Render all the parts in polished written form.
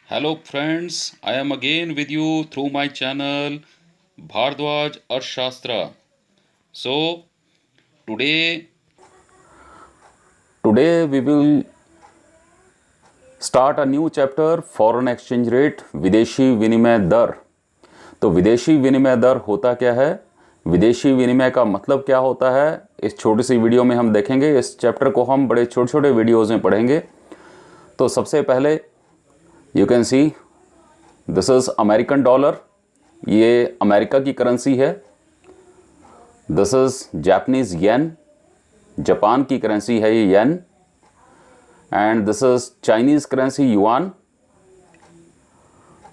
Hello friends, I am again with you through my channel Bhardwaj Arthashastra. So today today we will start a new chapter foreign exchange rate विदेशी विनिमय दर। तो विदेशी विनिमय दर होता क्या है, विदेशी विनिमय का मतलब क्या होता है, इस छोटी सी वीडियो में हम देखेंगे। इस चैप्टर को हम बड़े छोटे छोटे वीडियोज़ में पढ़ेंगे। तो सबसे पहले you can see this is American dollar, ये अमेरिका की करेंसी है। This is Japanese yen, Japan की करेंसी है ये yen. And this is Chinese currency yuan.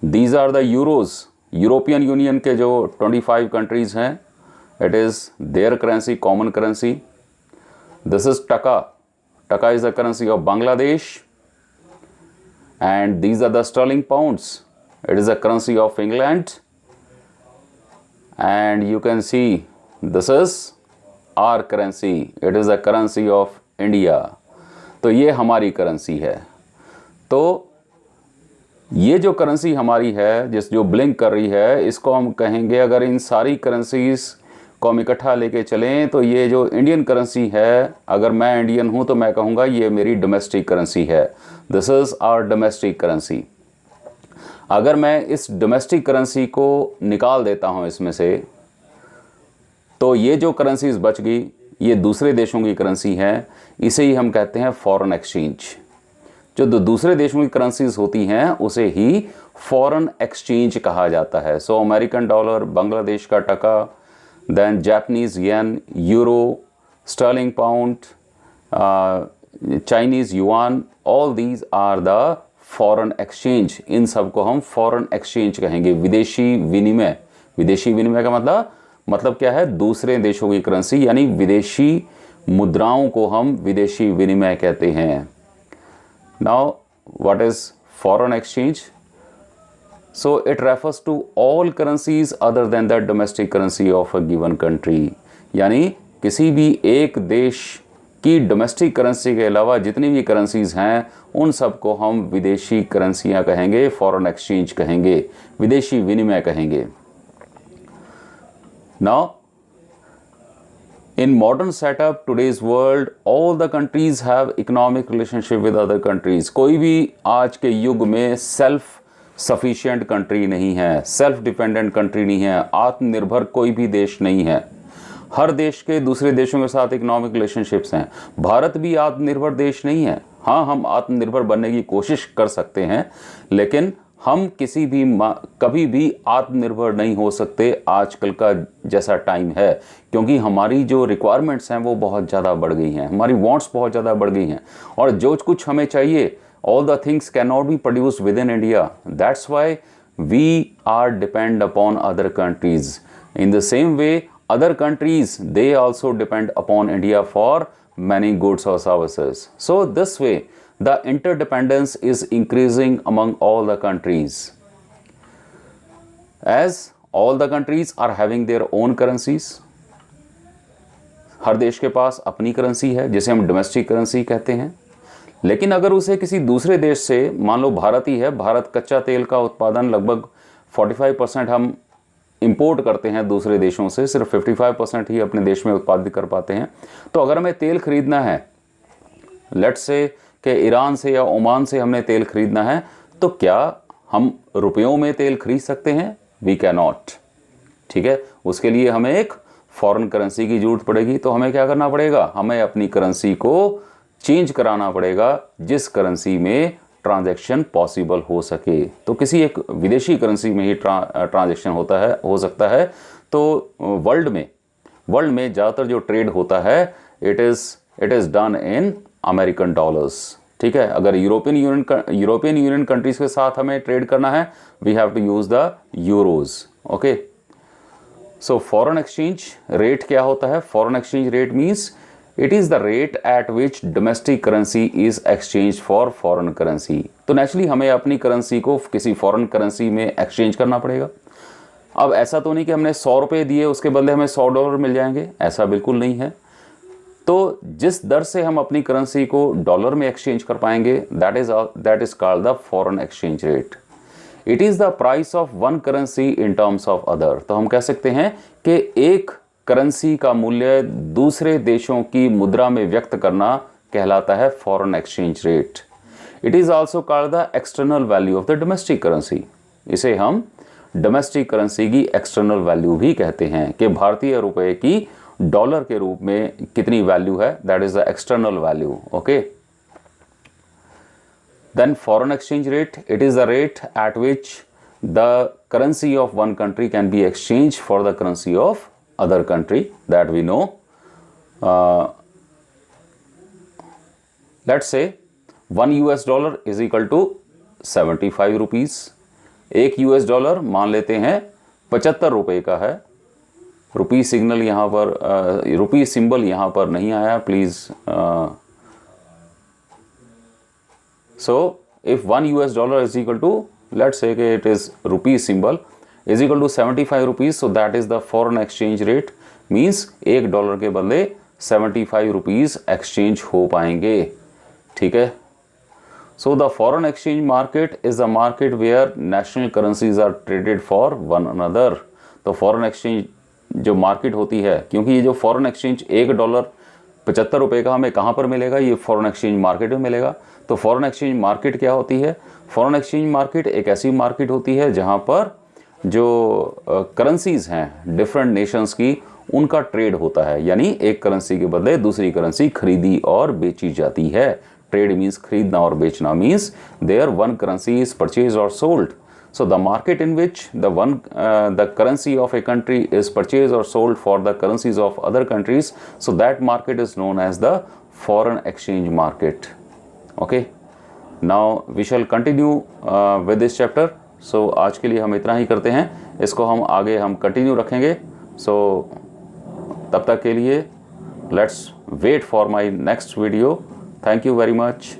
These are the euros, European Union के जो 25 कंट्रीज़ हैं, it is their currency, common currency. This is taka, taka is the currency of Bangladesh. And these are the sterling pounds, it is a currency of England. And you can see this is our currency, it is a currency of India. तो ये हमारी currency है। तो ये जो currency हमारी है, जो ब्लिंक कर रही है, इसको हम कहेंगे, अगर इन सारी करेंसीज को हम इकट्ठा लेके चलें तो ये जो इंडियन करेंसी है, अगर मैं इंडियन हूँ तो मैं कहूँगा ये मेरी डोमेस्टिक करेंसी है। This is our domestic currency. अगर मैं इस डोमेस्टिक करेंसी को निकाल देता हूं इसमें से, तो ये जो करेंसीज बच गई ये दूसरे देशों की करेंसी है। इसे ही हम कहते हैं फॉरेन एक्सचेंज। जो दूसरे देशों की करेंसीज होती हैं उसे ही फॉरेन एक्सचेंज कहा जाता है। सो अमेरिकन डॉलर, बांग्लादेश का taka, then Japanese yen, euro, sterling pound, Chinese yuan, all these are the foreign exchange. इन सब को हम फॉरेन एक्सचेंज कहेंगे, विदेशी विनिमय। विदेशी विनिमय का मतलब क्या है, दूसरे देशों की करेंसी, यानी विदेशी मुद्राओं को हम विदेशी विनिमय कहते हैं। Now what is foreign exchange? So it refers to all currencies other than the domestic currency of a given country. यानी किसी भी एक देश की डोमेस्टिक करेंसी के अलावा जितनी भी करेंसीज हैं उन सब को हम विदेशी करेंसियां कहेंगे, फॉरेन एक्सचेंज कहेंगे, विदेशी विनिमय कहेंगे। Now in modern setup today's world, all the countries have economic relationship with other countries. कोई भी आज के युग में सेल्फ सफिशिएंट कंट्री नहीं है, सेल्फ डिपेंडेंट कंट्री नहीं है, आत्मनिर्भर कोई भी देश नहीं है। हर देश के दूसरे देशों के साथ इकोनॉमिक रिलेशनशिप्स हैं। भारत भी आत्मनिर्भर देश नहीं है। हाँ, हम आत्मनिर्भर बनने की कोशिश कर सकते हैं, लेकिन हम कभी भी आत्मनिर्भर नहीं हो सकते आजकल का जैसा टाइम है, क्योंकि हमारी जो रिक्वायरमेंट्स हैं वो बहुत ज़्यादा बढ़ गई हैं, हमारी वांट्स बहुत ज़्यादा बढ़ गई हैं, और जो कुछ हमें चाहिए, all the things can not be produced within India. That's why we are depend upon other countries. In the same way other countries, they also depend upon India for many goods or services. So this way the interdependence is increasing among all the countries, as all the countries are having their own currencies. हर देश के पास अपनी currency है जिसे हम domestic currency कहते हैं। लेकिन अगर उसे किसी दूसरे देश से, मान लो भारत ही है, भारत कच्चा तेल का उत्पादन लगभग 45% हम इंपोर्ट करते हैं दूसरे देशों से, सिर्फ 55% ही अपने देश में उत्पादित कर पाते हैं। तो अगर हमें तेल खरीदना है, लेट्स से कि ईरान से या ओमान से हमने तेल खरीदना है, तो क्या हम रुपयों में तेल खरीद सकते हैं? We can not. ठीक है, उसके लिए हमें एक फॉरेन करेंसी की जरूरत पड़ेगी। तो हमें क्या करना पड़ेगा, हमें अपनी करेंसी को चेंज कराना पड़ेगा जिस करेंसी में ट्रांजैक्शन पॉसिबल हो सके। तो किसी एक विदेशी करेंसी में ही ट्रांजैक्शन हो सकता है। तो वर्ल्ड में ज़्यादातर जो ट्रेड होता है, it is done in American dollars. ठीक है, अगर यूरोपियन यूनियन कंट्रीज के साथ हमें ट्रेड करना है, we have to use the euros. Okay, so foreign exchange rate क्या होता है? Foreign exchange rate means it is the rate at which domestic currency is exchange for foreign currency. तो naturally हमें अपनी करेंसी को किसी फॉरेन करेंसी में exchange करना पड़ेगा। अब ऐसा तो नहीं कि हमने 100 रुपये दिए उसके बदले हमें $100 मिल जाएंगे, ऐसा बिल्कुल नहीं है। तो जिस दर से हम अपनी करेंसी को डॉलर में एक्सचेंज कर पाएंगे, that is called the foreign exchange rate. It is the price of one currency in terms of other. तो हम कह सकते हैं कि एक करेंसी का मूल्य दूसरे देशों की मुद्रा में व्यक्त करना कहलाता है foreign exchange rate. It is also called the external value of the domestic currency. इसे हम डोमेस्टिक करेंसी की एक्सटर्नल वैल्यू भी कहते हैं कि भारतीय रुपए की डॉलर के रूप में कितनी वैल्यू है, that is the external value. Okay, then foreign exchange rate, it is the rate at which the currency of one country can be exchange for the currency of other country, that we know. Let's say $1 is equal to 75 rupees. एक US dollar मान लेते हैं 75 रुपये का है। रुपी signal यहाँ पर रुपी symbol यहाँ पर नहीं आया, please. So if $1 is equal to, let's say कि it is rupee symbol is equal to 75 rupees, so that is the foreign exchange rate. Means $1 के बदले 75 रुपीज़ एक्सचेंज हो पाएंगे। ठीक है। So the foreign exchange market is the market where national currencies are traded for one another। तो foreign exchange जो market होती है, क्योंकि ये जो foreign exchange $1 75 रुपये का हमें कहाँ पर मिलेगा, ये foreign exchange मार्केट में मिलेगा। तो foreign exchange मार्केट क्या होती है? foreign exchange मार्केट एक ऐसी मार्केट होती है जहाँ पर जो करेंसीज हैं डिफरेंट नेशंस की, उनका ट्रेड होता है, यानी एक करेंसी के बदले दूसरी करेंसी खरीदी और बेची जाती है। ट्रेड मीन्स खरीदना और बेचना, means there one currency is purchase और sold. So the market in which the currency of a country is purchased or sold for the currencies of other countries, so that market is known as the foreign exchange market। Okay, now we shall continue with this chapter। So आज के लिए हम इतना ही करते हैं, इसको हम आगे कंटिन्यू रखेंगे। So तब तक के लिए let's wait for my next video। Thank you very much।